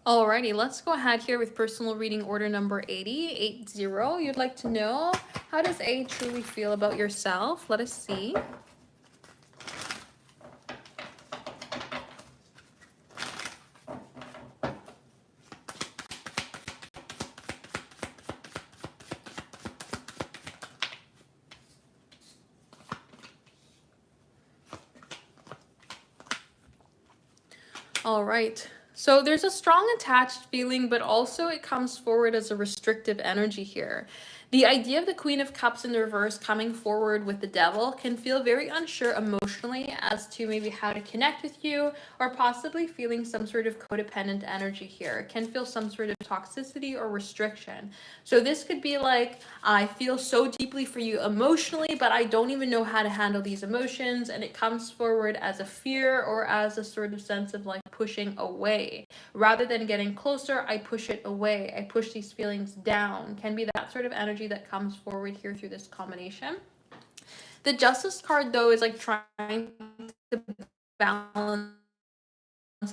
Alrighty, let's go ahead here with personal reading order number 80. You'd like to know, how does A truly feel about yourself? Let us see. All right. So there's a strong attached feeling, but also it comes forward as a restrictive energy here. The idea of the Queen of Cups in the reverse coming forward with the Devil can feel very unsure emotionally as to maybe how to connect with you, or possibly feeling some sort of codependent energy here. It can feel some sort of toxicity or restriction. So this could be like, I feel so deeply for you emotionally, but I don't even know how to handle these emotions, and it comes forward as a fear or as a sort of sense of like pushing away. Rather than getting closer, I push it away. I push these feelings down. Can be that sort of energy that comes forward here through this combination. The Justice card, though, is like trying to balance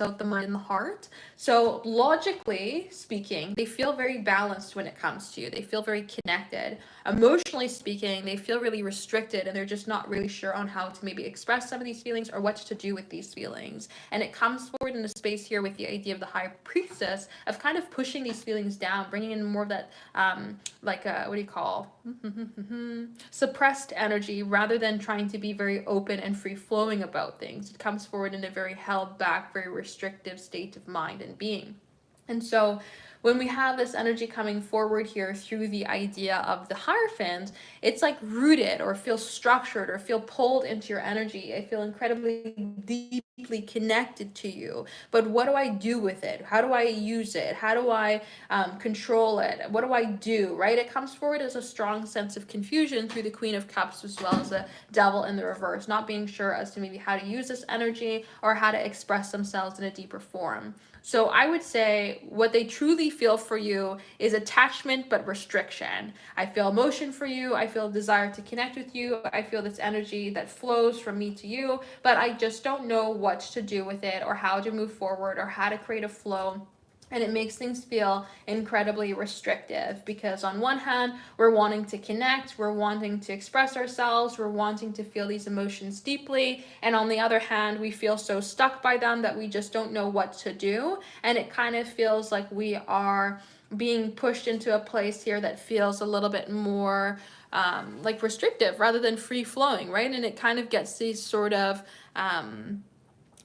out the mind and the heart. So logically speaking, they feel very balanced when it comes to you. They feel very connected. Emotionally speaking, they feel really restricted, and they're just not really sure on how to maybe express some of these feelings or what to do with these feelings. And it comes forward in a space here with the idea of the High Priestess of kind of pushing these feelings down, bringing in more of that what do you call suppressed energy, rather than trying to be very open and free flowing about things. It comes forward in a very held back, very restrictive state of mind and being. And so when we have this energy coming forward here through the idea of the Hierophant, it's like rooted or feel structured or feel pulled into your energy. I feel incredibly deeply connected to you. But what do I do with it? How do I use it? How do I control it? What do I do, right? It comes forward as a strong sense of confusion through the Queen of Cups, as well as the Devil in the reverse, not being sure as to maybe how to use this energy or how to express themselves in a deeper form. So I would say what they truly feel for you is attachment but restriction. I feel emotion for you. I feel desire to connect with you. I feel this energy that flows from me to you, but I just don't know what to do with it or how to move forward or how to create a flow. And it makes things feel incredibly restrictive, because on one hand, we're wanting to connect, we're wanting to express ourselves, we're wanting to feel these emotions deeply, and on the other hand, we feel so stuck by them that we just don't know what to do, and it kind of feels like we are being pushed into a place here that feels a little bit more like restrictive rather than free flowing, right? And it kind of gets these sort of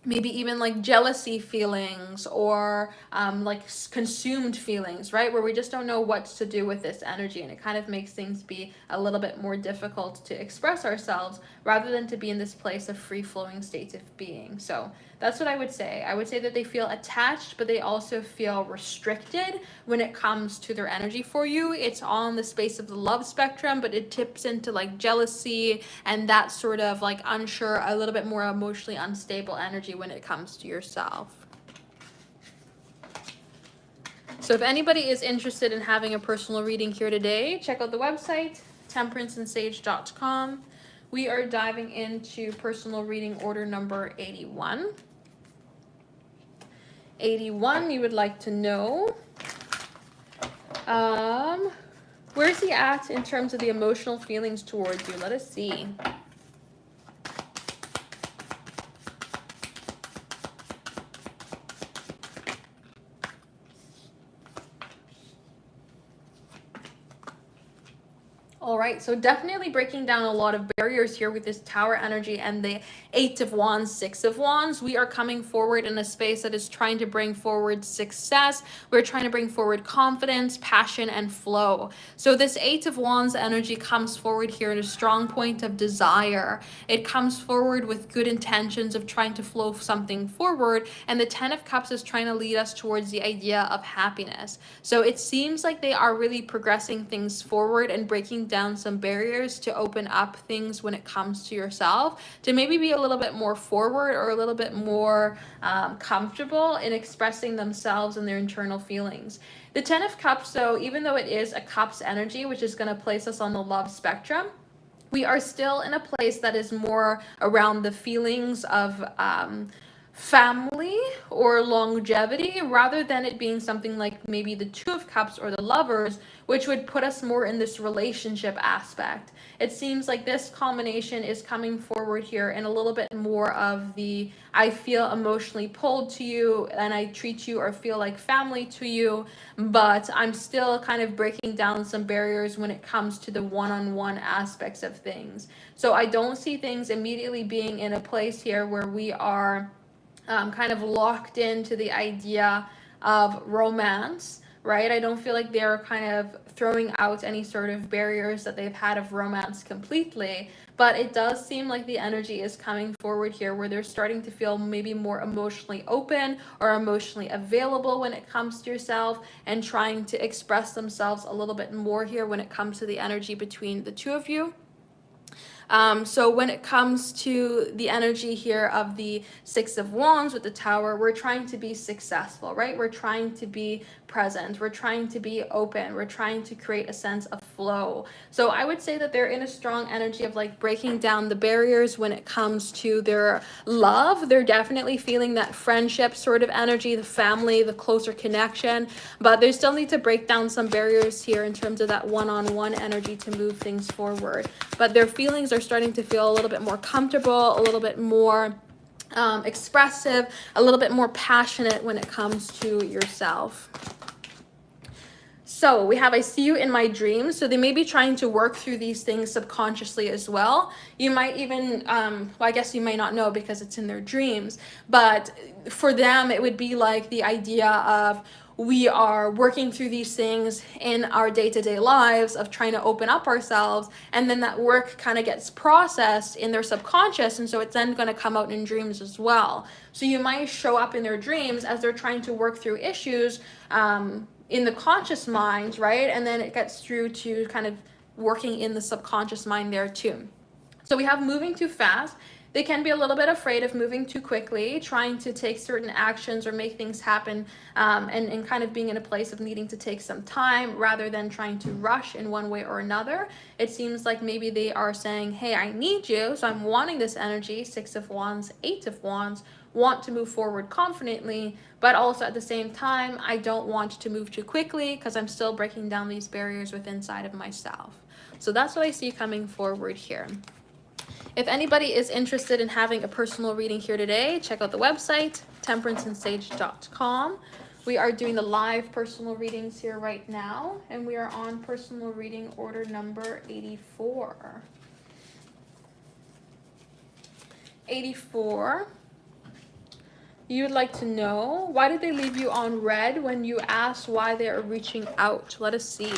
maybe even like jealousy feelings, or like consumed feelings, right? Where we just don't know what to do with this energy, and it kind of makes things be a little bit more difficult to express ourselves rather than to be in this place of free flowing state of being. So that's what I would say. I would say that they feel attached, but they also feel restricted when it comes to their energy for you. It's on the space of the love spectrum, but it tips into like jealousy and that sort of like unsure, a little bit more emotionally unstable energy when it comes to yourself. So if anybody is interested in having a personal reading here today, check out the website, temperanceandsage.com. We are diving into personal reading order number 81. 81, you would like to know, where's he at in terms of the emotional feelings towards you? Let us see. All right, so definitely breaking down a lot of barriers here with this Tower energy and the Eight of Wands, Six of Wands. We are coming forward in a space that is trying to bring forward success. We're trying to bring forward confidence, passion, and flow. So this Eight of Wands energy comes forward here at a strong point of desire. It comes forward with good intentions of trying to flow something forward, and the Ten of Cups is trying to lead us towards the idea of happiness. So it seems like they are really progressing things forward and breaking down some barriers to open up things when it comes to yourself, to maybe be a little bit more forward or a little bit more comfortable in expressing themselves and their internal feelings. The Ten of Cups, though, even though it is a Cups energy, which is going to place us on the love spectrum, we are still in a place that is more around the feelings of family or longevity, rather than it being something like maybe the Two of Cups or the Lovers, which would put us more in this relationship aspect. It seems like this combination is coming forward here in a little bit more of the I feel emotionally pulled to you and I treat you or feel like family to you, but I'm still kind of breaking down some barriers when it comes to the one-on-one aspects of things. So I don't see things immediately being in a place here where we are kind of locked into the idea of romance, right? I don't feel like they're kind of throwing out any sort of barriers that they've had of romance completely, but it does seem like the energy is coming forward here where they're starting to feel maybe more emotionally open or emotionally available when it comes to yourself, and trying to express themselves a little bit more here when it comes to the energy between the two of you. So when it comes to the energy here of the Six of Wands with the Tower, we're trying to be successful, right? We're trying to be present. We're trying to be open. We're trying to create a sense of flow. So I would say that they're in a strong energy of like breaking down the barriers when it comes to their love. They're definitely feeling that friendship sort of energy, the family, the closer connection, but they still need to break down some barriers here in terms of that one-on-one energy to move things forward. But their feelings are starting to feel a little bit more comfortable, a little bit more expressive, a little bit more passionate when it comes to yourself. So we have I see you in my dreams. So they may be trying to work through these things subconsciously as well. You might even, well, I guess you may not know because it's in their dreams, but for them, it would be like the idea of we are working through these things in our day-to-day lives of trying to open up ourselves, and then that work kind of gets processed in their subconscious, and so it's then going to come out in dreams as well. So you might show up in their dreams as they're trying to work through issues in the conscious mind, right? And then it gets through to kind of working in the subconscious mind there too. So we have moving too fast. They can be a little bit afraid of moving too quickly, trying to take certain actions or make things happen, and kind of being in a place of needing to take some time rather than trying to rush in one way or another. It seems like maybe they are saying, hey, I need you, so I'm wanting this energy, Six of Wands, Eight of Wands, want to move forward confidently, but also at the same time, I don't want to move too quickly because I'm still breaking down these barriers within inside of myself. So that's what I see coming forward here. If anybody is interested in having a personal reading here today, check out the website, temperanceandsage.com. We are doing the live personal readings here right now, and we are on personal reading order number 84. 84. You would like to know, why did they leave you on red when you asked why they are reaching out? Let us see.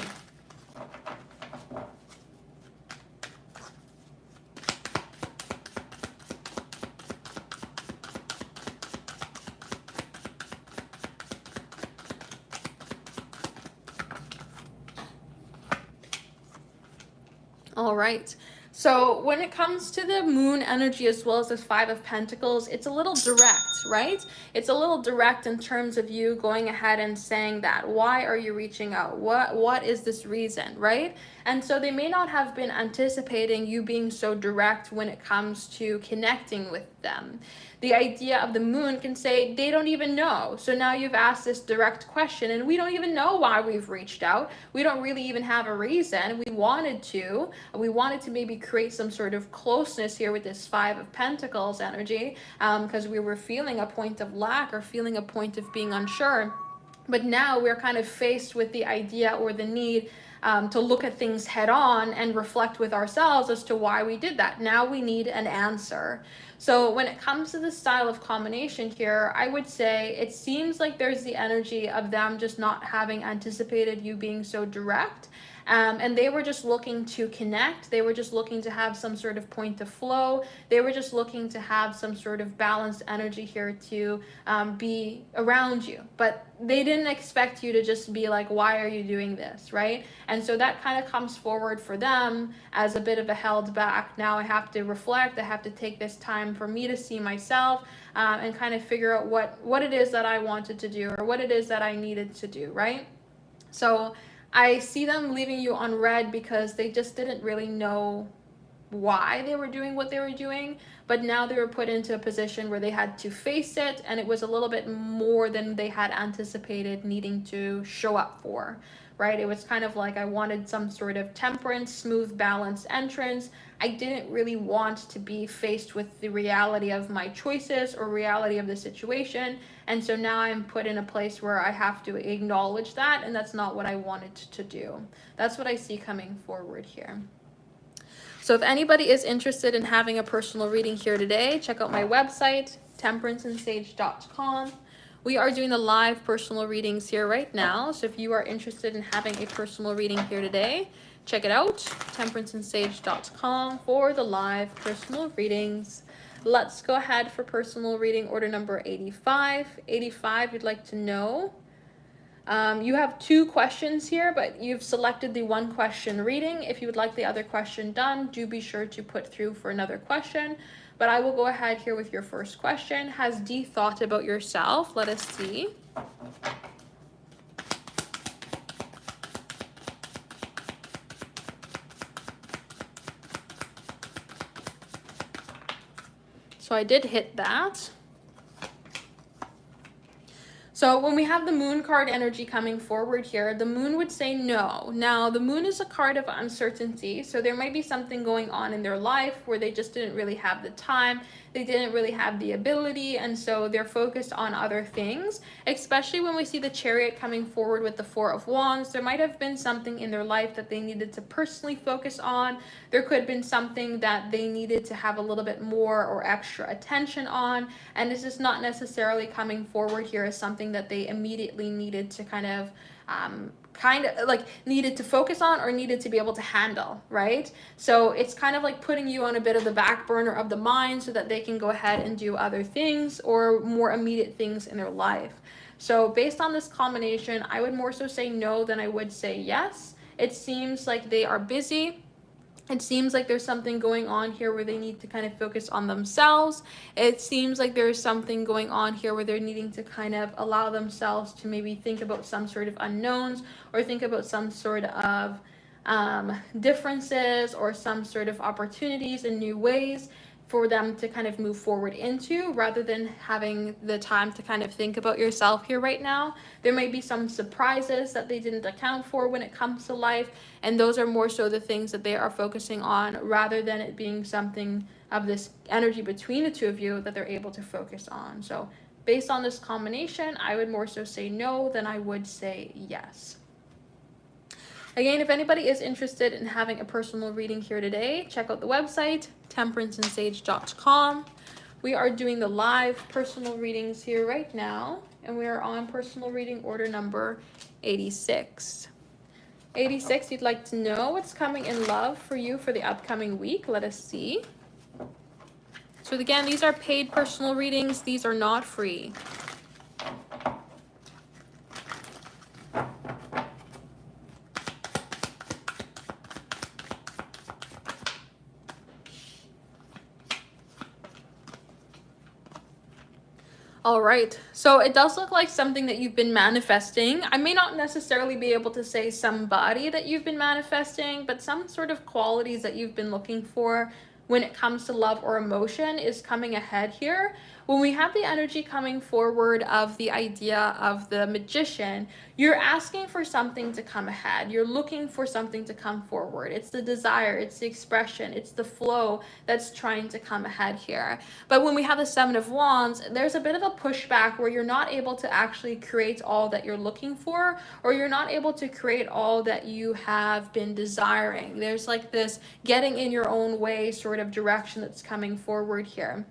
All right. So when it comes to the moon energy as well as the Five of Pentacles, it's a little direct, right? It's a little direct in terms of you going ahead and saying that. Why are you reaching out? What is this reason, right? And so they may not have been anticipating you being so direct when it comes to connecting with them. The idea of the moon can say they don't even know. So now you've asked this direct question and we don't even know why we've reached out. We don't really even have a reason. We wanted to maybe create some sort of closeness here with this Five of Pentacles energy, because we were feeling a point of lack or feeling a point of being unsure. But now we're kind of faced with the idea or the need to look at things head on and reflect with ourselves as to why we did that. Now we need an answer. So when it comes to the style of combination here, I would say it seems like there's the energy of them just not having anticipated you being so direct. And they were just looking to connect. They were just looking to have some sort of point of flow. They were just looking to have some sort of balanced energy here to be around you. But they didn't expect you to just be like, why are you doing this, right? And so that kind of comes forward for them as a bit of a held back. Now I have to reflect. I have to take this time for me to see myself and kind of figure out what it is that I wanted to do or what it is that I needed to do, right? So I see them leaving you on red because they just didn't really know why they were doing what they were doing, but now they were put into a position where they had to face it, and it was a little bit more than they had anticipated needing to show up for, right? It was kind of like I wanted some sort of temperance, smooth, balanced entrance. I didn't really want to be faced with the reality of my choices or reality of the situation. And so now I'm put in a place where I have to acknowledge that, and that's not what I wanted to do. That's what I see coming forward here. So if anybody is interested in having a personal reading here today, check out my website, temperanceandsage.com. We are doing the live personal readings here right now. So if you are interested in having a personal reading here today, check it out, temperanceandsage.com for the live personal readings. Let's go ahead for personal reading order number 85. 85, you'd like to know. You have 2 questions here, but you've selected the 1 question reading. If you would like the other question done, do be sure to put through for another question. But I will go ahead here with your first question. Has D thought about yourself? Let us see. So I did hit that. So when we have the moon card energy coming forward here, the moon would say no. Now, the moon is a card of uncertainty, so there might be something going on in their life where they just didn't really have the time, they didn't really have the ability, and so they're focused on other things, especially when we see the Chariot coming forward with the 4 of Wands. There might have been something in their life that they needed to personally focus on. There could have been something that they needed to have a little bit more or extra attention on, and this is not necessarily coming forward here as something that they immediately needed to kind of needed to focus on or needed to be able to handle, right? So it's kind of like putting you on a bit of the back burner of the mind so that they can go ahead and do other things or more immediate things in their life. So based on this combination, I would more so say no than I would say yes. It seems like they are busy. It seems like there's something going on here where they need to kind of focus on themselves. It seems like there's something going on here where they're needing to kind of allow themselves to maybe think about some sort of unknowns or think about some sort of differences or some sort of opportunities in new ways for them to kind of move forward into, rather than having the time to kind of think about yourself here right now. There may be some surprises that they didn't account for when it comes to life, and those are more so the things that they are focusing on, rather than it being something of this energy between the 2 of you that they're able to focus on. So based on this combination, I would more so say no than I would say yes. Again, if anybody is interested in having a personal reading here today, check out the website, temperanceandsage.com. We are doing the live personal readings here right now, and we are on personal reading order number 86. 86, you'd like to know what's coming in love for you for the upcoming week. Let us see. So again, these are paid personal readings. These are not free. All right, so it does look like something that you've been manifesting. I may not necessarily be able to say somebody that you've been manifesting, but some sort of qualities that you've been looking for when it comes to love or emotion is coming ahead here. When we have the energy coming forward of the idea of the Magician, you're asking for something to come ahead. You're looking for something to come forward. It's the desire, it's the expression, it's the flow that's trying to come ahead here. But when we have the 7 of Wands, there's a bit of a pushback where you're not able to actually create all that you're looking for, or you're not able to create all that you have been desiring. There's like this getting in your own way sort of direction that's coming forward here.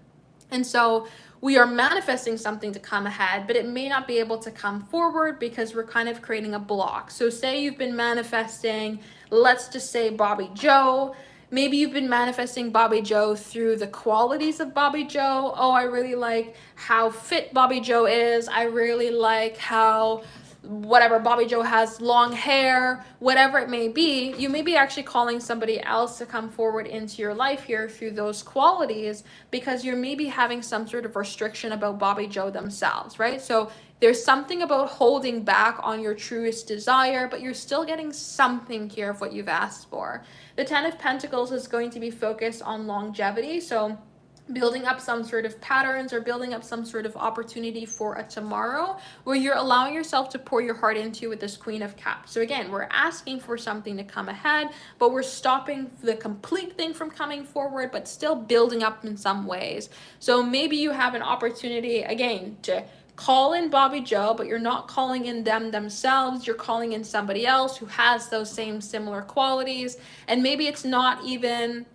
And so we are manifesting something to come ahead, but it may not be able to come forward because we're kind of creating a block. So say you've been manifesting, let's just say Bobby Joe. Maybe you've been manifesting Bobby Joe through the qualities of Bobby Joe. Oh, I really like how fit Bobby Joe is. I really like how whatever, Bobby Joe has long hair, whatever it may be, you may be actually calling somebody else to come forward into your life here through those qualities, because you're maybe having some sort of restriction about Bobby Joe themselves, right? So there's something about holding back on your truest desire, but you're still getting something here of what you've asked for. The Ten of Pentacles is going to be focused on longevity. So building up some sort of patterns or building up some sort of opportunity for a tomorrow where you're allowing yourself to pour your heart into with this Queen of Cups. So again, we're asking for something to come ahead, but we're stopping the complete thing from coming forward, but still building up in some ways. So maybe you have an opportunity, again, to call in Bobby Joe, but you're not calling in them themselves. You're calling in somebody else who has those same similar qualities. And maybe it's not even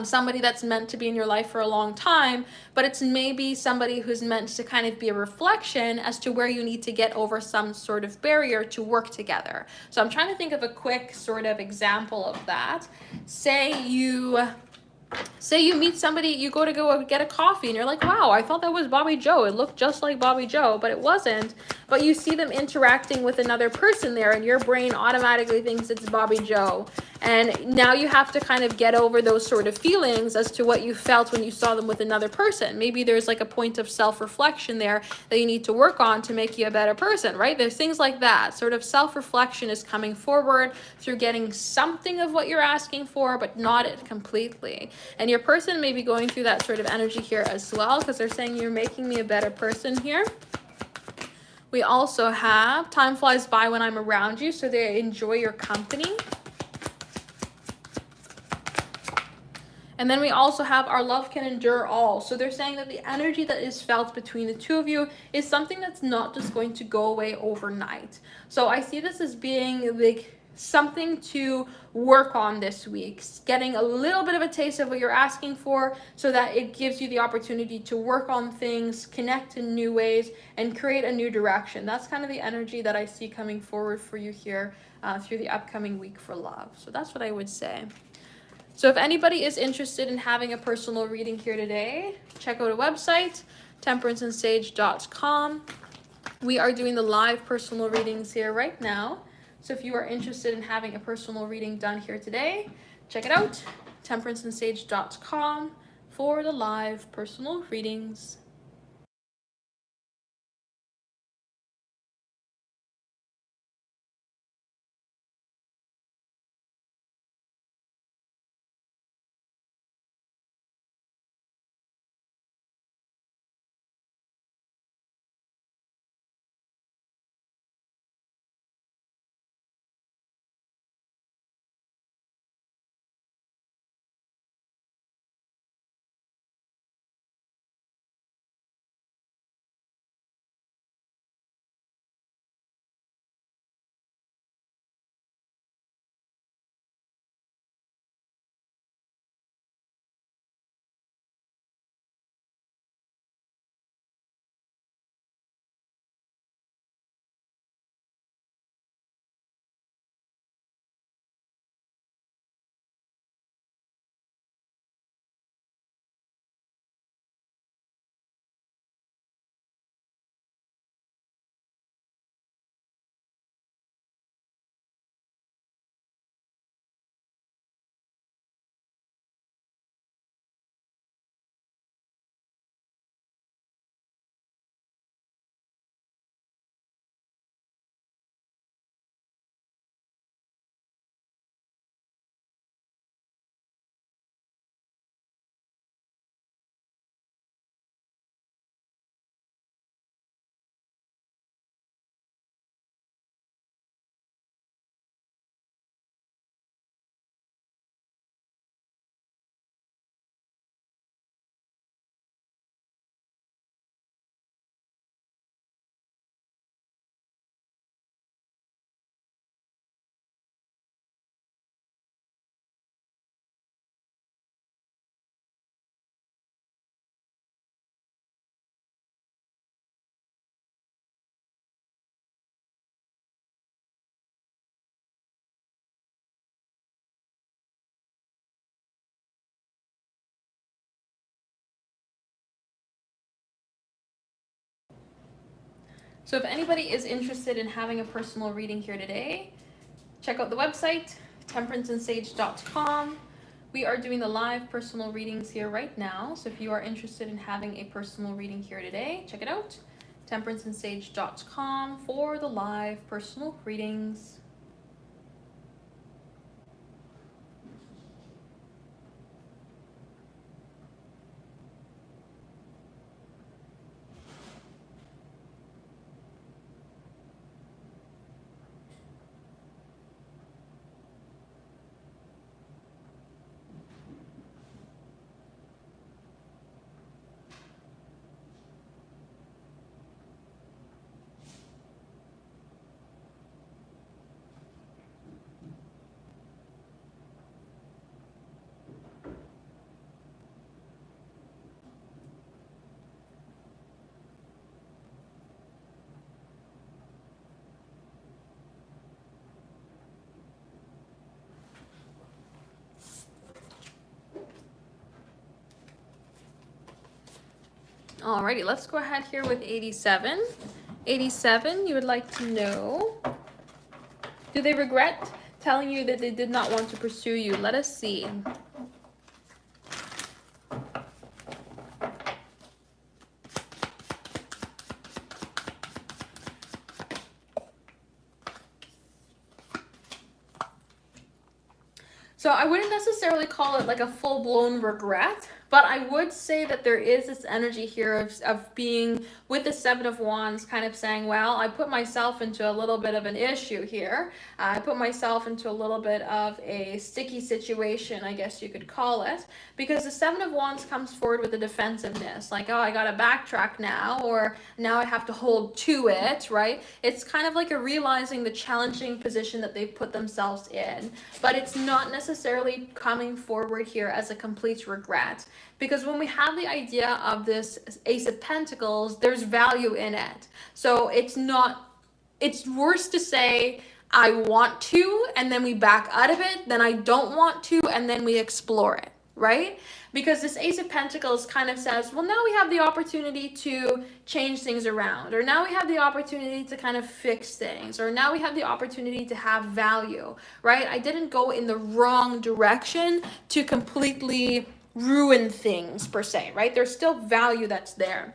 somebody that's meant to be in your life for a long time, but it's maybe somebody who's meant to kind of be a reflection as to where you need to get over some sort of barrier to work together. So I'm trying to think of a quick sort of example of that. Say you meet somebody, you go get a coffee, and you're like, wow, I thought that was Bobby Joe. It looked just like Bobby Joe, but it wasn't. But you see them interacting with another person there, and your brain automatically thinks it's Bobby Joe. And now you have to kind of get over those sort of feelings as to what you felt when you saw them with another person. Maybe there's like a point of self-reflection there that you need to work on to make you a better person, right? There's things like that. Sort of self-reflection is coming forward through getting something of what you're asking for, but not it completely. And your person may be going through that sort of energy here as well, because they're saying you're making me a better person here. We also have time flies by when I'm around you, so they enjoy your company. And then we also have our love can endure all. So they're saying that the energy that is felt between the two of you is something that's not just going to go away overnight. So I see this as being like something to work on this week, getting a little bit of a taste of what you're asking for so that it gives you the opportunity to work on things, connect in new ways, and create a new direction. That's kind of the energy that I see coming forward for you here through the upcoming week for love. So that's what I would say. So if anybody is interested in having a personal reading here today, check out a website, temperanceandsage.com. We are doing the live personal readings here right now. So if you are interested in having a personal reading done here today, check it out, temperanceandsage.com for the live personal readings. So if anybody is interested in having a personal reading here today, check out the website, temperanceandsage.com. We are doing the live personal readings here right now. So if you are interested in having a personal reading here today, check it out, temperanceandsage.com for the live personal readings. Alrighty, let's go ahead here with 87. 87, you would like to know, do they regret telling you that they did not want to pursue you? Let us see. So I wouldn't necessarily call it like a full-blown regret, but I would say that there is this energy here of being with the Seven of Wands, kind of saying, well, I put myself into a little bit of an issue here. I put myself into a little bit of a sticky situation, I guess you could call it, because the Seven of Wands comes forward with a defensiveness, like, oh, I gotta backtrack now, or now I have to hold to it, right? It's kind of like a realizing the challenging position that they've put themselves in, but it's not necessarily coming forward here as a complete regret. Because when we have the idea of this Ace of Pentacles, there's value in it. So it's worse to say, I want to, and then we back out of it, than I don't want to, and then we explore it, right? Because this Ace of Pentacles kind of says, well, now we have the opportunity to change things around, or now we have the opportunity to kind of fix things, or now we have the opportunity to have value, right? I didn't go in the wrong direction to completely ruin things per se, right? There's still value that's there.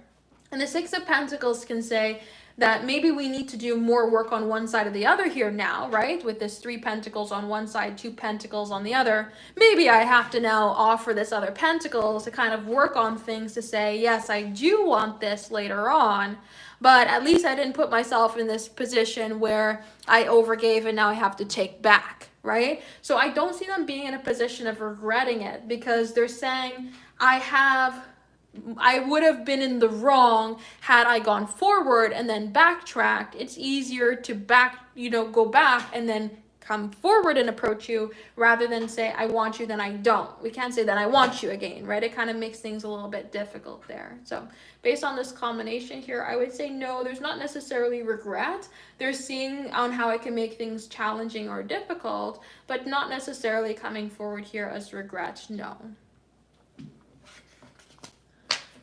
And the Six of Pentacles can say that maybe we need to do more work on one side or the other here now, right? With this 3 pentacles on one side, 2 pentacles on the other. Maybe I have to now offer this other pentacles to kind of work on things to say, yes, I do want this later on, but at least I didn't put myself in this position where I overgave and now I have to take back, right? So I don't see them being in a position of regretting it, because they're saying, I would have been in the wrong had I gone forward and then backtracked. It's easier to go back and then come forward and approach you, rather than say, I want you, then I don't. We can't say that I want you again, right? It kind of makes things a little bit difficult there. So based on this combination here, I would say no, there's not necessarily regret. They're seeing on how it can make things challenging or difficult, but not necessarily coming forward here as regret, no.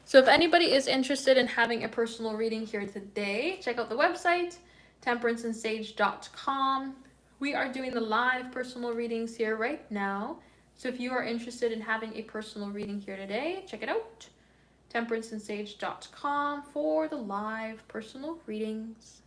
So if anybody is interested in having a personal reading here today, check out the website, temperanceandsage.com. We are doing the live personal readings here right now. So if you are interested in having a personal reading here today, check it out, temperanceandsage.com for the live personal readings.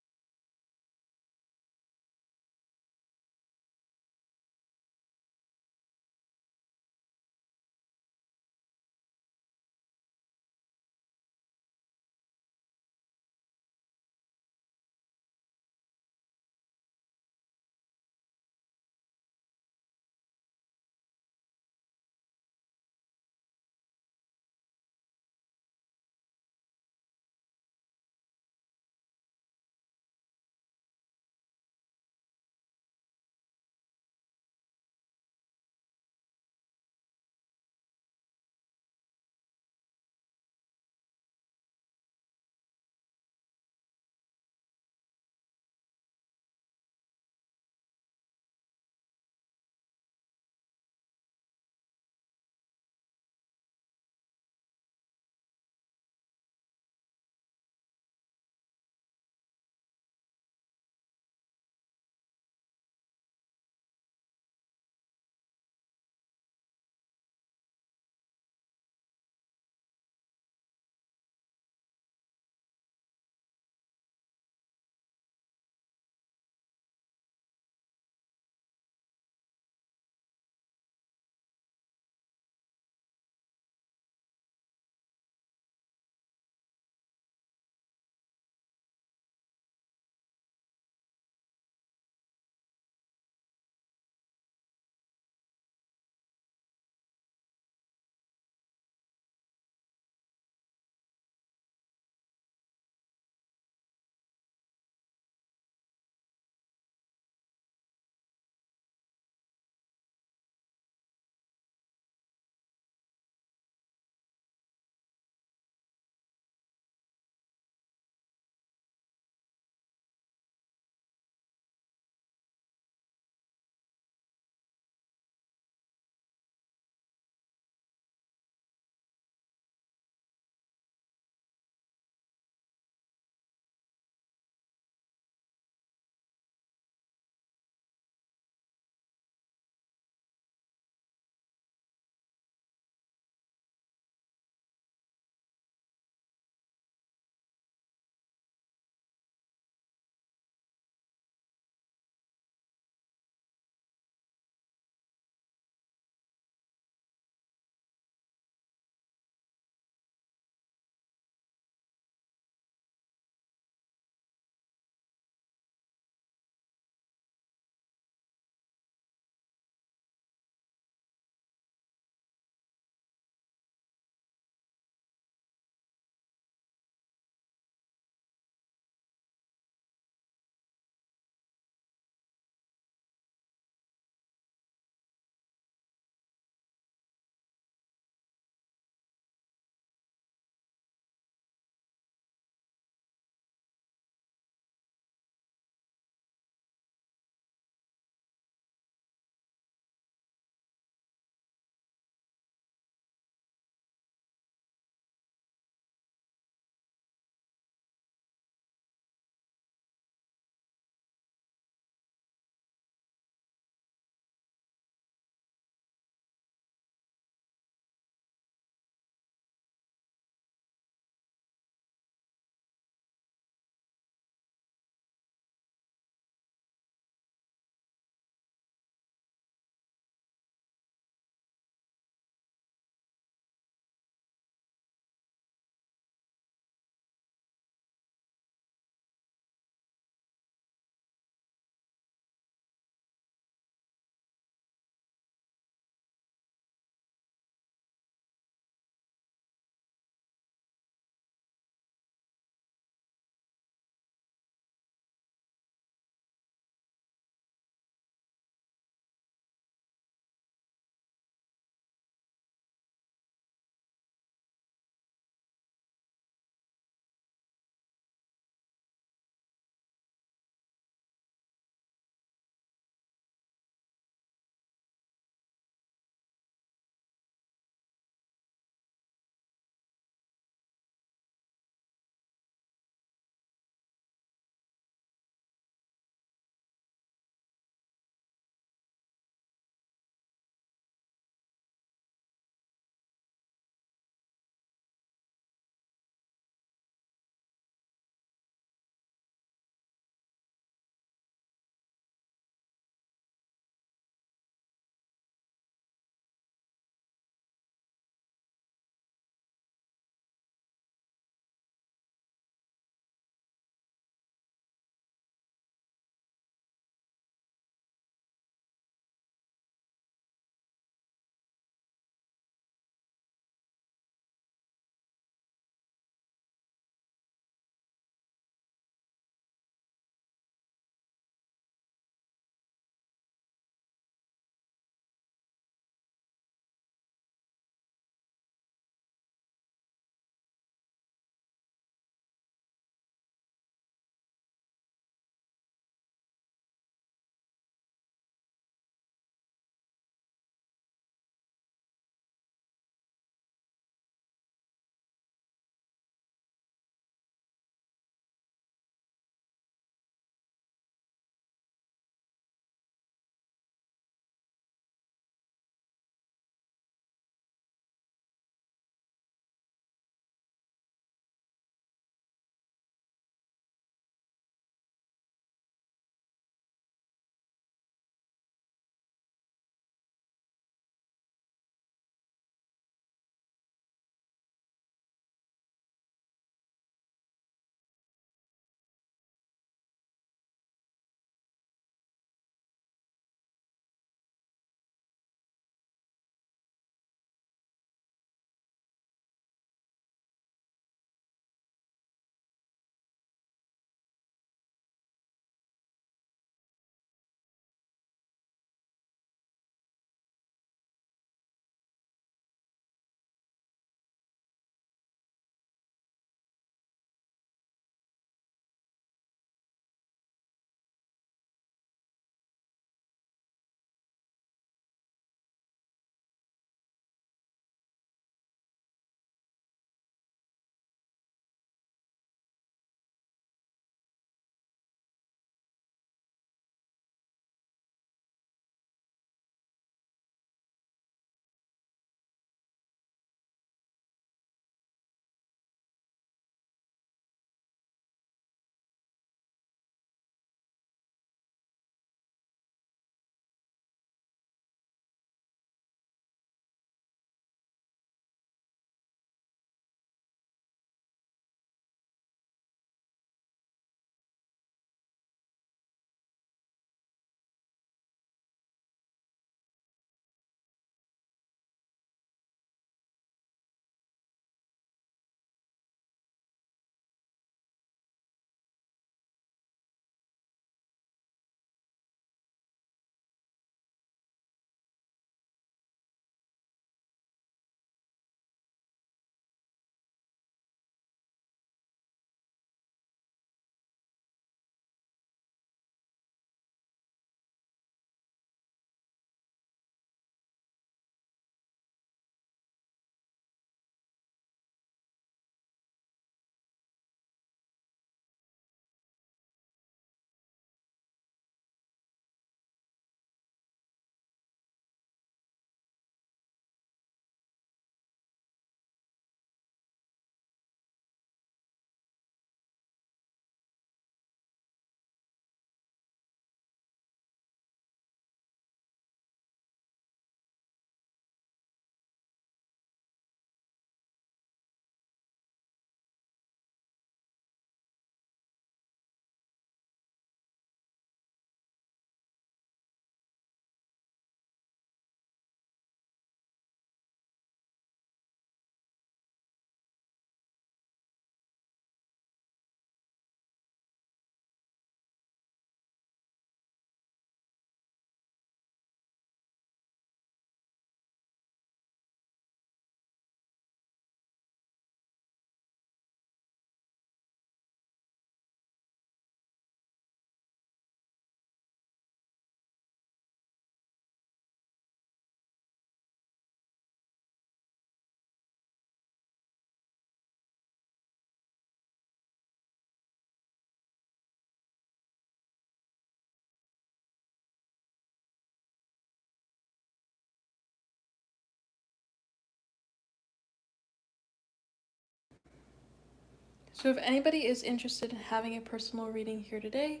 So if anybody is interested in having a personal reading here today,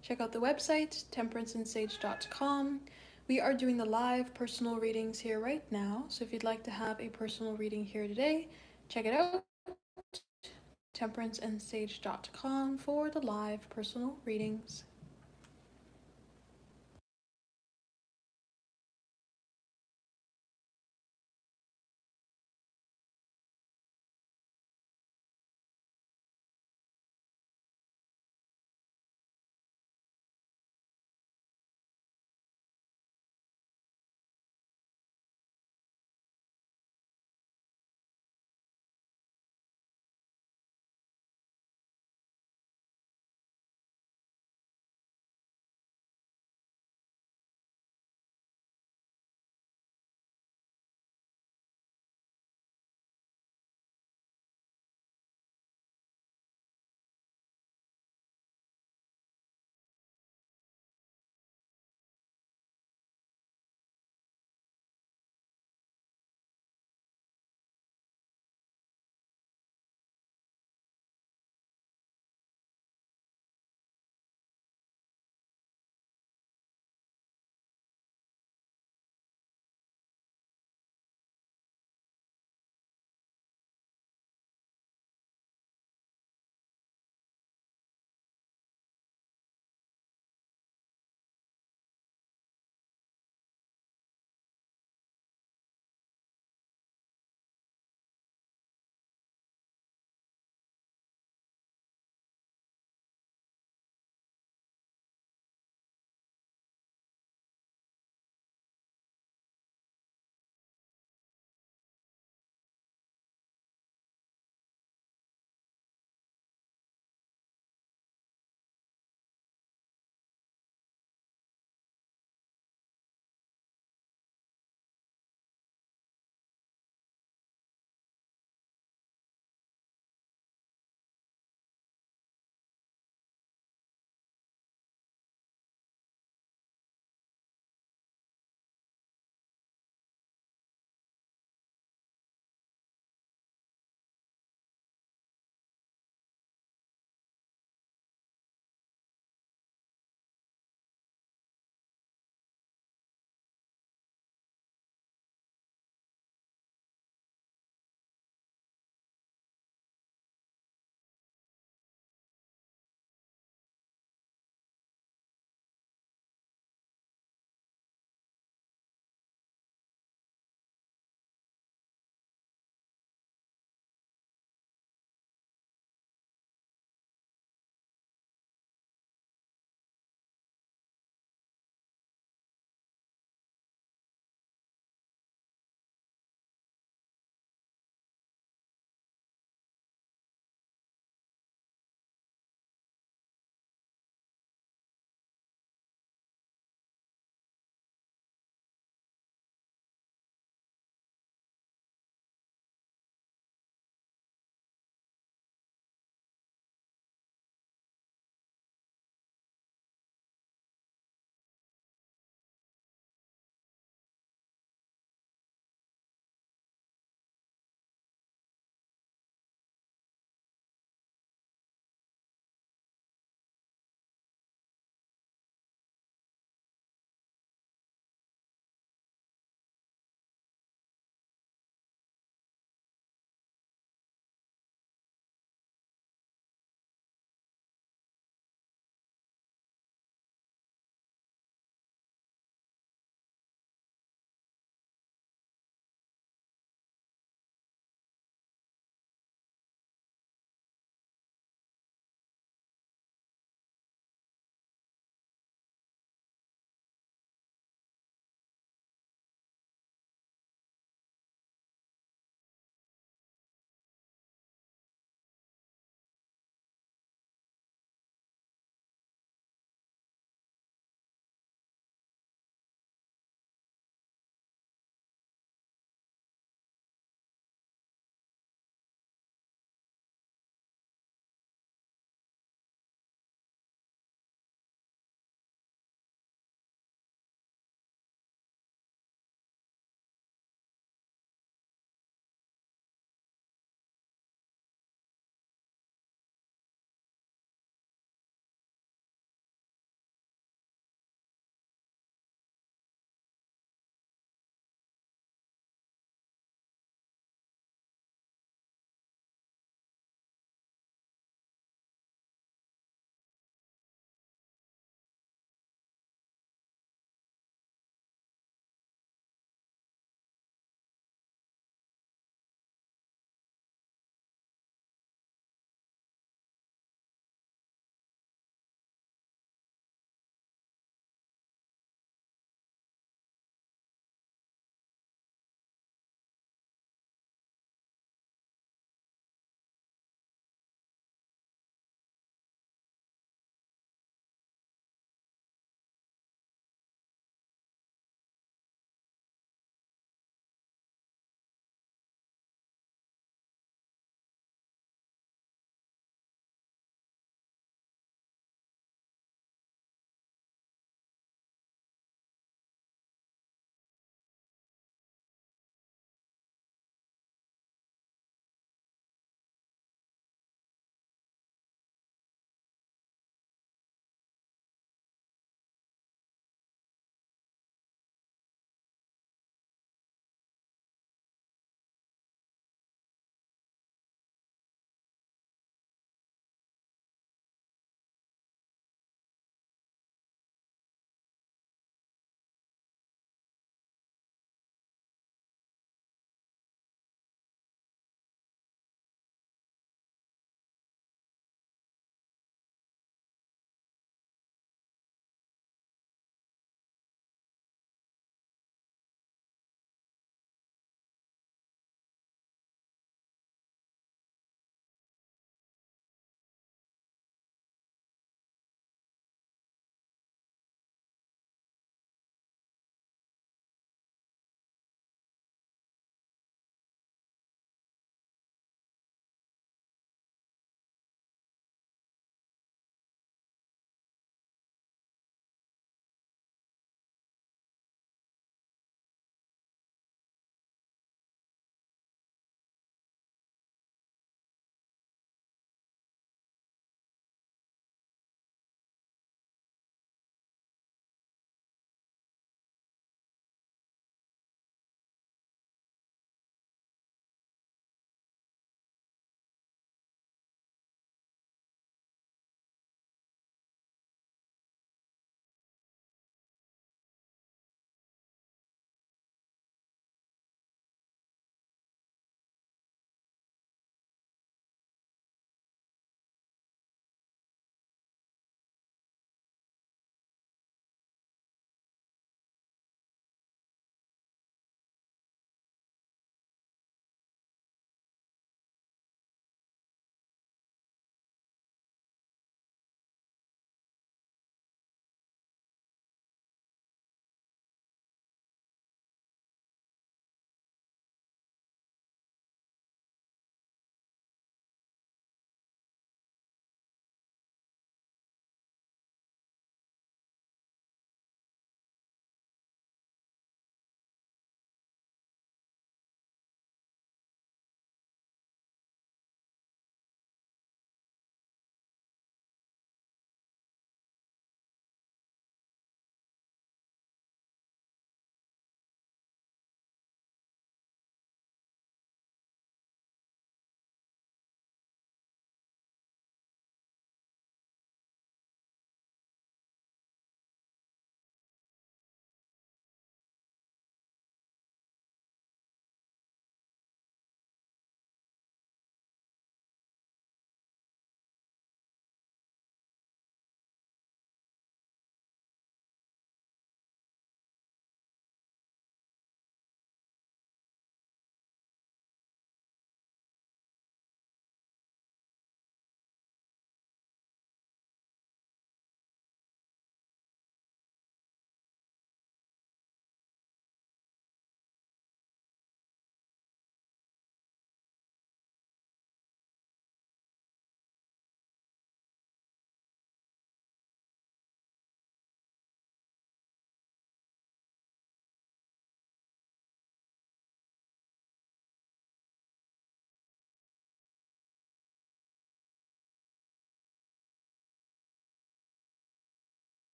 check out the website, temperanceandsage.com. We are doing the live personal readings here right now. So if you'd like to have a personal reading here today, check it out, temperanceandsage.com for the live personal readings.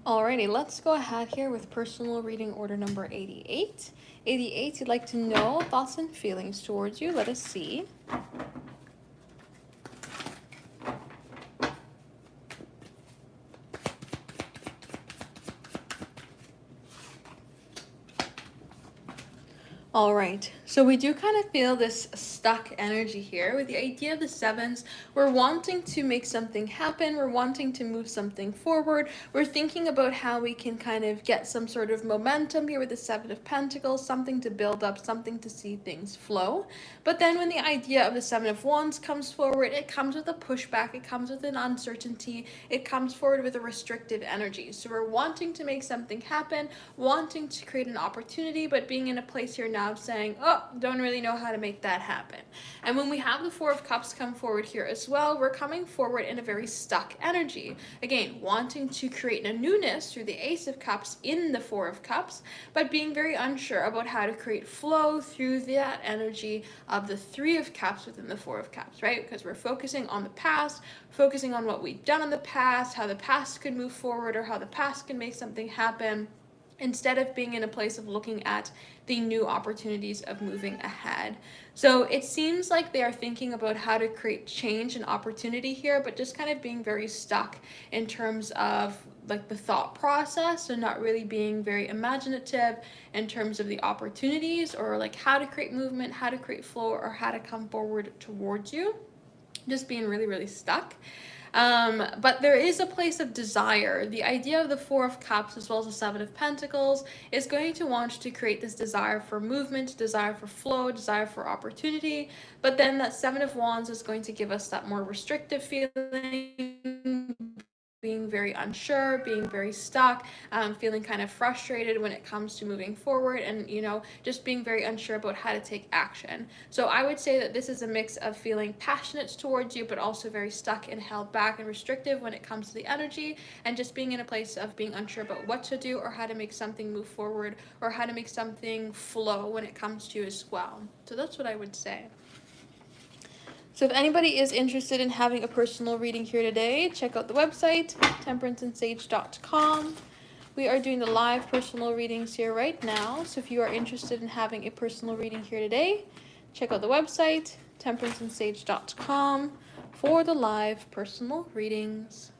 Alrighty, let's go ahead here with personal reading order number 88. 88, you'd like to know thoughts and feelings towards you. Let us see. All right, so we do kind of feel this stuck energy here with the idea of the sevens. We're wanting to make something happen. We're wanting to move something forward. We're thinking about how we can kind of get some sort of momentum here with the Seven of Pentacles, something to build up, something to see things flow. But then when the idea of the Seven of Wands comes forward, it comes with a pushback, it comes with an uncertainty, it comes forward with a restrictive energy. So we're wanting to make something happen, wanting to create an opportunity, but being in a place here now of saying, oh, don't really know how to make that happen. And when we have the Four of Cups come forward here as well, we're coming forward in a very stuck energy. Again, wanting to create a newness through the Ace of Cups in the Four of Cups, but being very unsure about how to create flow through that energy of the Three of Cups within the Four of Cups, right? Because we're focusing on the past, focusing on what we've done in the past, how the past could move forward, or how the past can make something happen, instead of being in a place of looking at the new opportunities of moving ahead. So it seems like they are thinking about how to create change and opportunity here, but just kind of being very stuck in terms of like the thought process, and not really being very imaginative in terms of the opportunities, or like how to create movement, how to create flow, or how to come forward towards you. Just being really, really stuck. But there is a place of desire. The idea of the Four of Cups as well as the Seven of Pentacles is going to want to create this desire for movement, desire for flow, desire for opportunity. But then that Seven of Wands is going to give us that more restrictive feeling, being very unsure, being very stuck, feeling kind of frustrated when it comes to moving forward, and just being very unsure about how to take action. So I would say that this is a mix of feeling passionate towards you, but also very stuck and held back and restrictive when it comes to the energy, and just being in a place of being unsure about what to do, or how to make something move forward, or how to make something flow when it comes to you as well. So that's what I would say. So if anybody is interested in having a personal reading here today, check out the website, temperanceandsage.com. We are doing the live personal readings here right now. So if you are interested in having a personal reading here today, check out the website, temperanceandsage.com, for the live personal readings.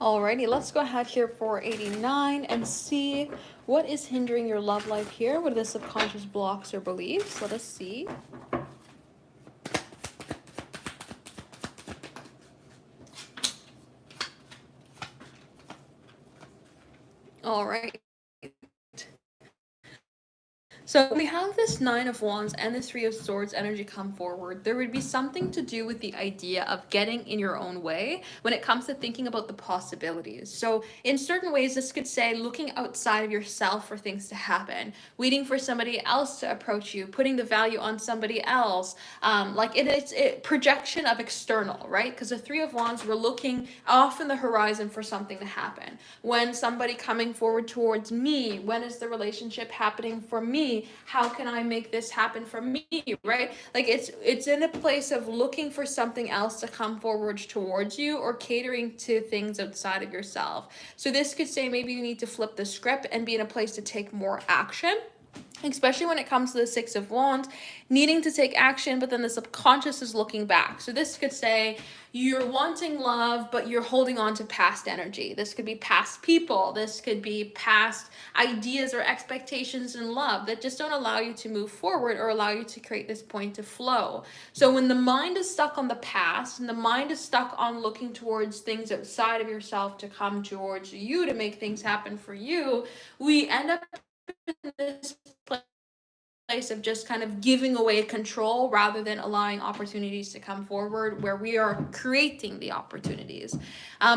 Alrighty, let's go ahead here for 89 and see what is hindering your love life here. What are the subconscious blocks or beliefs? Let us see. All right. So we have this Nine of Wands and this Three of Swords energy come forward. There would be something to do with the idea of getting in your own way when it comes to thinking about the possibilities. So in certain ways, this could say looking outside of yourself for things to happen, waiting for somebody else to approach you, putting the value on somebody else. Like it's a projection of external, right? Because the Three of Wands, we're looking off in the horizon for something to happen. When somebody coming forward towards me, when is the relationship happening for me? How can I make this happen for me, right? Like it's in a place of looking for something else to come forward towards you or catering to things outside of yourself. So this could say maybe you need to flip the script and be in a place to take more action, especially when it comes to the Six of Wands, needing to take action, but then the subconscious is looking back. So this could say you're wanting love, but you're holding on to past energy. This could be past people. This could be past ideas or expectations in love that just don't allow you to move forward or allow you to create this point of flow. So when the mind is stuck on the past and the mind is stuck on looking towards things outside of yourself to come towards you to make things happen for you, we end up in this place of just kind of giving away control rather than allowing opportunities to come forward where we are creating the opportunities.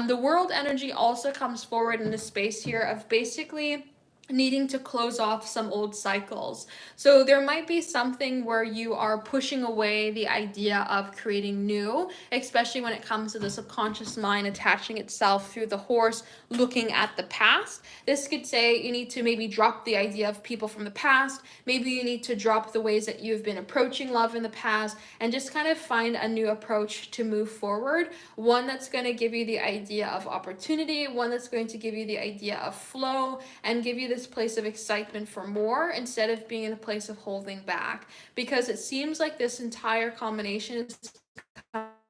The world energy also comes forward in the space here of basically needing to close off some old cycles. So there might be something where you are pushing away the idea of creating new, especially when it comes to the subconscious mind attaching itself through the horse, looking at the past. This could say you need to maybe drop the idea of people from the past. Maybe you need to drop the ways that you've been approaching love in the past and just kind of find a new approach to move forward. One that's going to give you the idea of opportunity, one that's going to give you the idea of flow and give you this place of excitement for more instead of being in a place of holding back. Because it seems like this entire combination is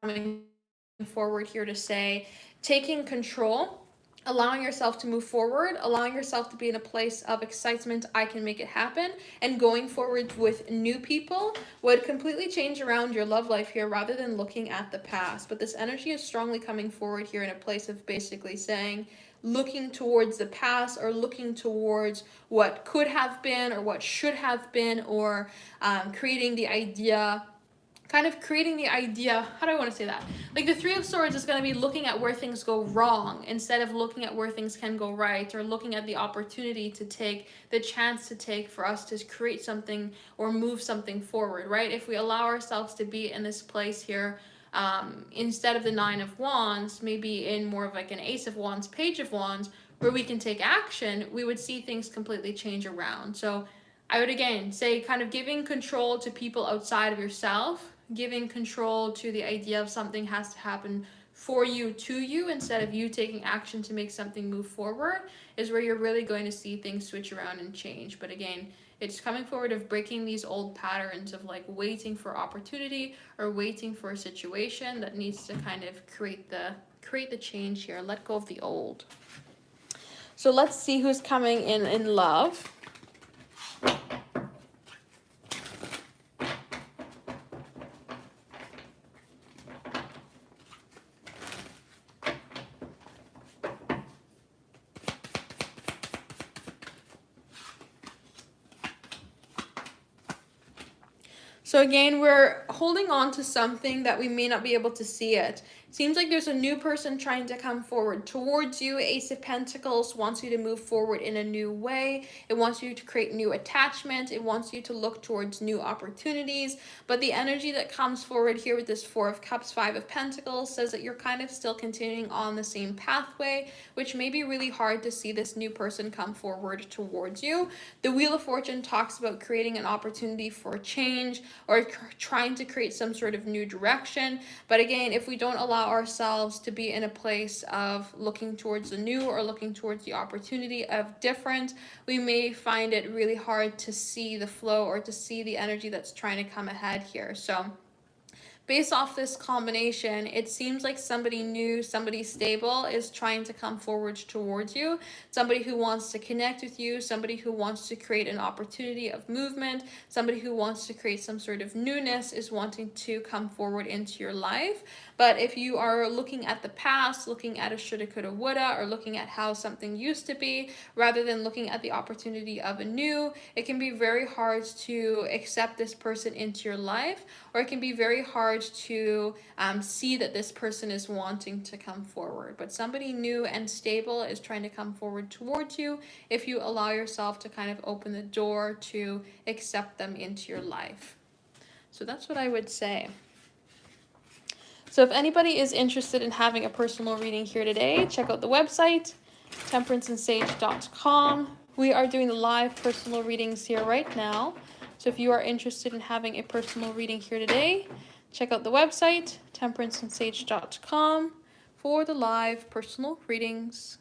coming forward here to say taking control, allowing yourself to move forward, allowing yourself to be in a place of excitement, I can make it happen, and going forward with new people would completely change around your love life here rather than looking at the past. But this energy is strongly coming forward here in a place of basically saying, looking towards the past or looking towards what could have been or what should have been, or creating the idea, how do I want to say that? Like the Three of Swords is going to be looking at where things go wrong instead of looking at where things can go right, or looking at the opportunity to take, the chance to take for us to create something or move something forward, right? If we allow ourselves to be in this place here, instead of the Nine of Wands, maybe in more of like an Ace of Wands, Page of Wands, where we can take action, we would see things completely change around. So I would again say kind of giving control to people outside of yourself, giving control to the idea of something has to happen for you, to you, instead of you taking action to make something move forward, is where you're really going to see things switch around and change. But again, it's coming forward of breaking these old patterns of like waiting for opportunity or waiting for a situation that needs to kind of create the change here. Let go of the old. So let's see who's coming in love. So again, we're holding on to something that we may not be able to see it. Seems like there's a new person trying to come forward towards you. Ace of Pentacles wants you to move forward in a new way. It wants you to create new attachment. It wants you to look towards new opportunities. But the energy that comes forward here with this Four of Cups, Five of Pentacles says that you're kind of still continuing on the same pathway, which may be really hard to see this new person come forward towards you. The Wheel of Fortune talks about creating an opportunity for change or trying to create some sort of new direction. But again, if we don't allow ourselves to be in a place of looking towards the new or looking towards the opportunity of different, we may find it really hard to see the flow or to see the energy that's trying to come ahead here. So based off this combination, it seems like somebody new, somebody stable is trying to come forward towards you. Somebody who wants to connect with you, somebody who wants to create an opportunity of movement, somebody who wants to create some sort of newness is wanting to come forward into your life. But if you are looking at the past, looking at a shoulda, coulda, woulda, or looking at how something used to be, rather than looking at the opportunity of a new, it can be very hard to accept this person into your life, or it can be very hard to see that this person is wanting to come forward. But somebody new and stable is trying to come forward towards you if you allow yourself to kind of open the door to accept them into your life. So that's what I would say. So if anybody is interested in having a personal reading here today, check out the website, temperanceandsage.com. We are doing the live personal readings here right now. So if you are interested in having a personal reading here today, check out the website, temperanceandsage.com, for the live personal readings.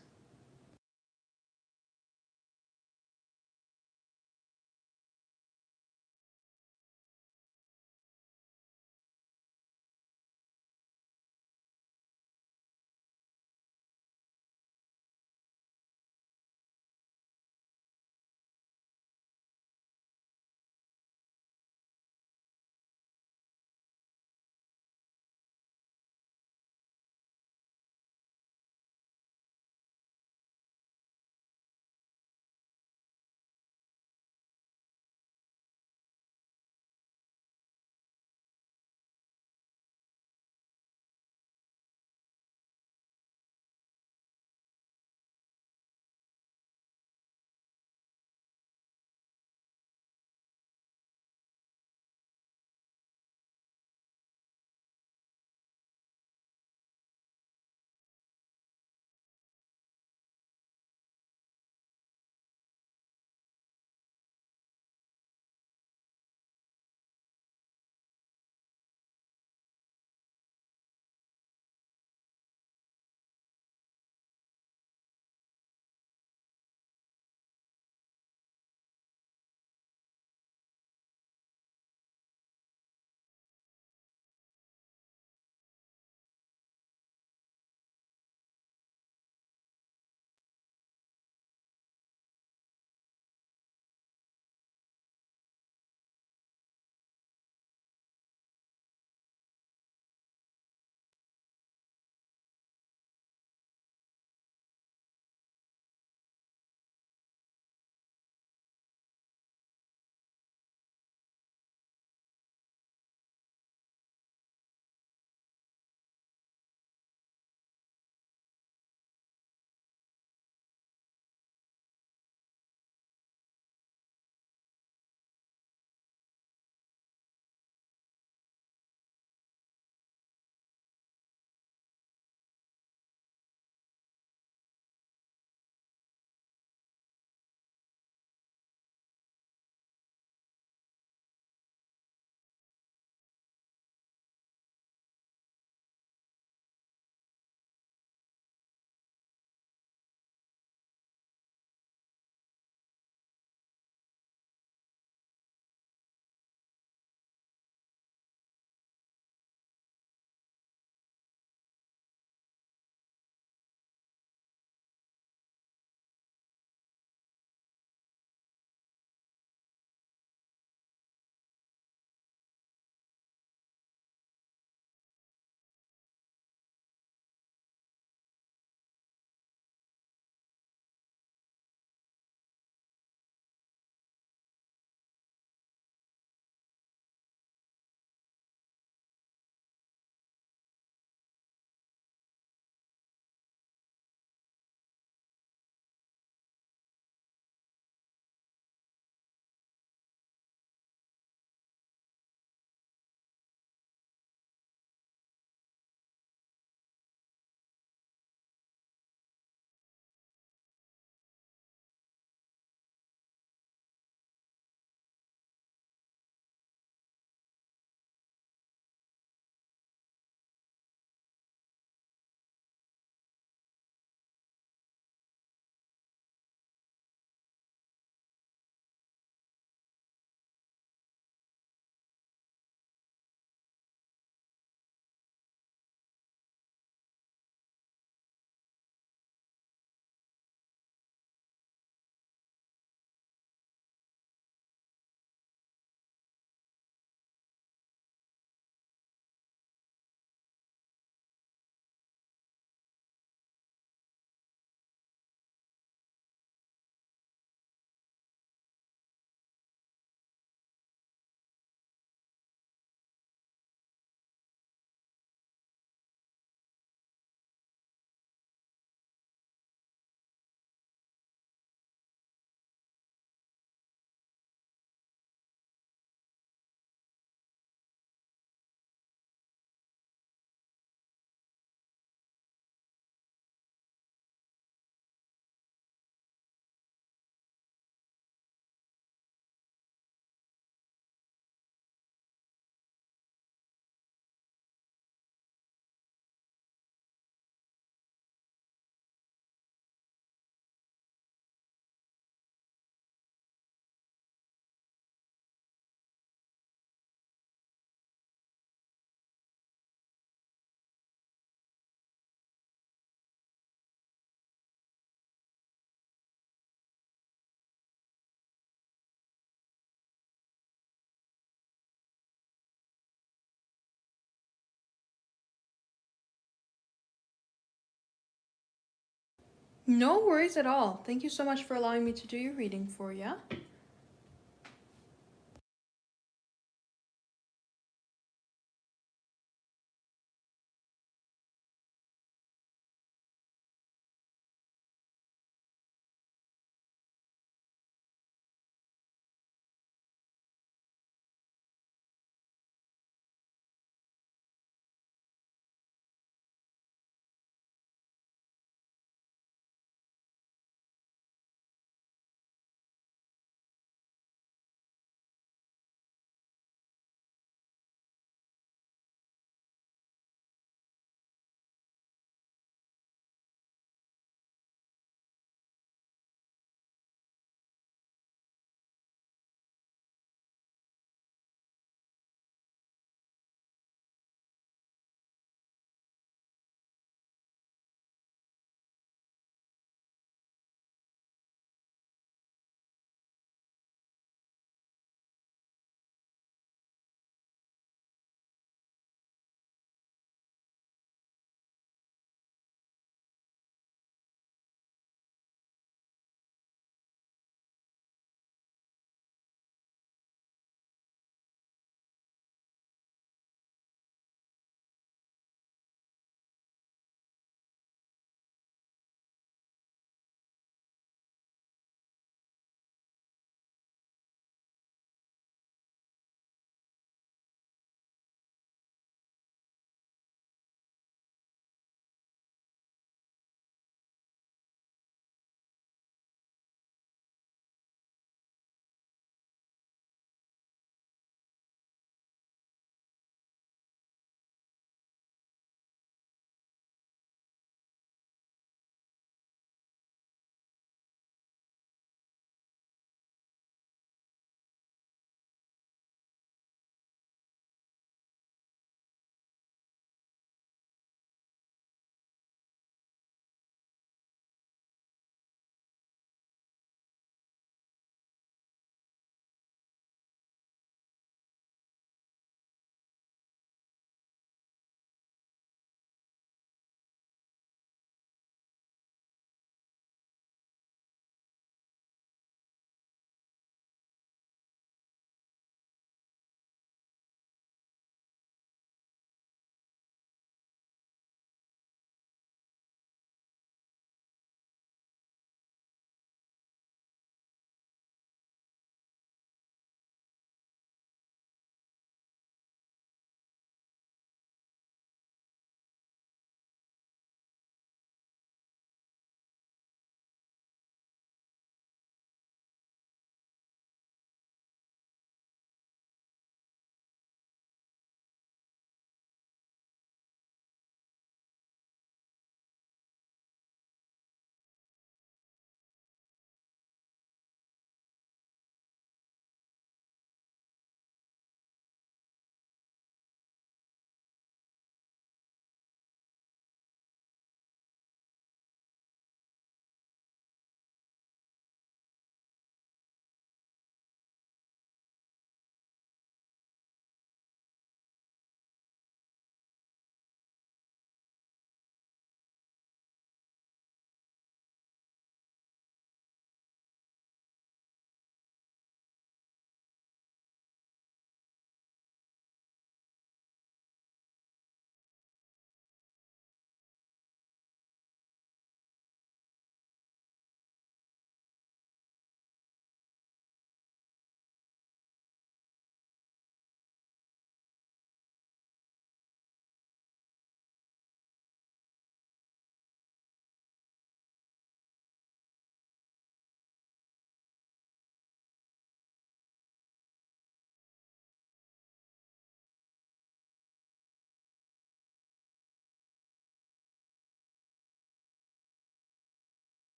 No worries at all. Thank you so much for allowing me to do your reading for you.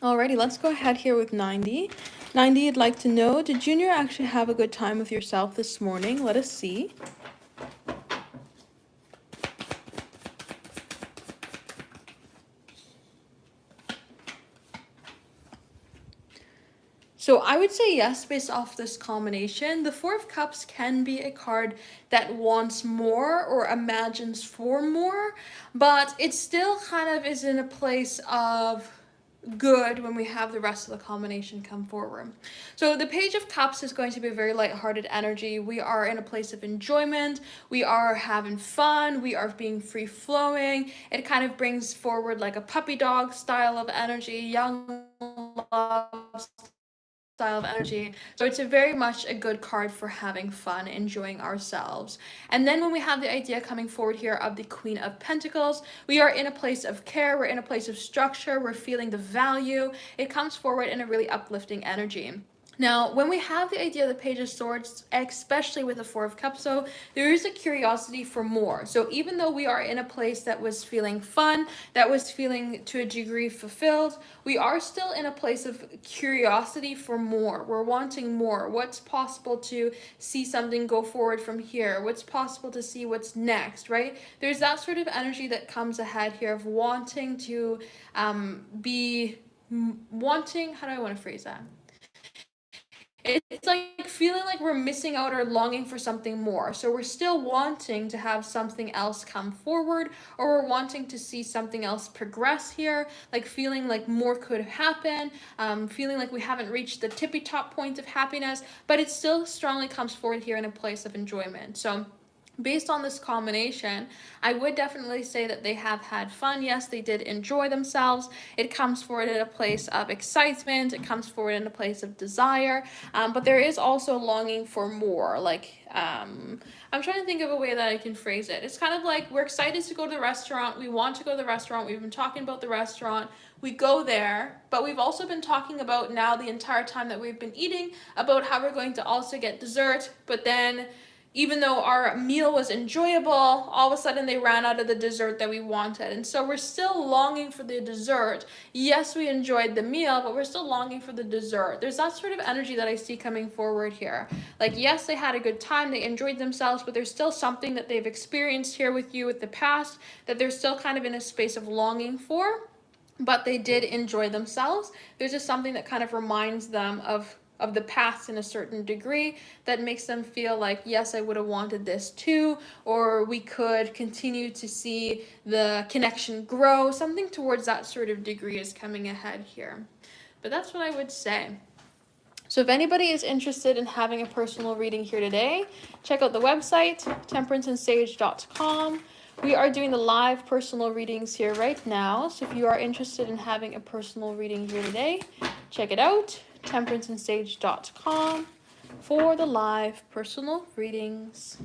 Alrighty, let's go ahead here with 90. 90, I'd like to know, did Junior actually have a good time with yourself this morning? Let us see. So I would say yes, based off this combination. The Four of Cups can be a card that wants more or imagines for more, but it still kind of is in a place of good when we have the rest of the combination come forward. So the Page of Cups is going to be a very lighthearted energy. We are in a place of enjoyment. We are having fun. We are being free flowing. It kind of brings forward like a puppy dog style of energy, young love style of energy. So it's a very much a good card for having fun, enjoying ourselves. And then when we have the idea coming forward here of the Queen of Pentacles, we are in a place of care, we're in a place of structure, we're feeling the value. It comes forward in a really uplifting energy. Now, when we have the idea of the Page of Swords, especially with the Four of Cups, so there is a curiosity for more. So even though we are in a place that was feeling fun, that was feeling to a degree fulfilled, we are still in a place of curiosity for more. We're wanting more. What's possible to see something go forward from here? What's possible to see what's next, right? There's that sort of energy that comes ahead here of wanting to wanting, how do I want to phrase that? It's like feeling like we're missing out or longing for something more. So we're still wanting to have something else come forward, or we're wanting to see something else progress here, like feeling like more could happen, feeling like we haven't reached the tippy top point of happiness, but it still strongly comes forward here in a place of enjoyment. So based on this combination, I would definitely say that they have had fun. Yes, they did enjoy themselves. It comes forward in a place of excitement. It comes forward in a place of desire. But there is also longing for more. Like, I'm trying to think of a way that I can phrase it. It's kind of like we're excited to go to the restaurant. We want to go to the restaurant. We've been talking about the restaurant. We go there, but we've also been talking about now the entire time that we've been eating about how we're going to also get dessert, but then even though our meal was enjoyable, all of a sudden they ran out of the dessert that we wanted. And so we're still longing for the dessert. Yes, we enjoyed the meal, but we're still longing for the dessert. There's that sort of energy that I see coming forward here. Like, yes, they had a good time, they enjoyed themselves, but there's still something that they've experienced here with you with the past that they're still kind of in a space of longing for. But they did enjoy themselves. There's just something that kind of reminds them of the past in a certain degree that makes them feel like, yes, I would have wanted this too, or we could continue to see the connection grow. Something towards that sort of degree is coming ahead here. But that's what I would say. So if anybody is interested in having a personal reading here today, check out the website, temperanceandsage.com. We are doing the live personal readings here right now. So if you are interested in having a personal reading here today, check it out, temperanceandsage.com, for the live personal readings.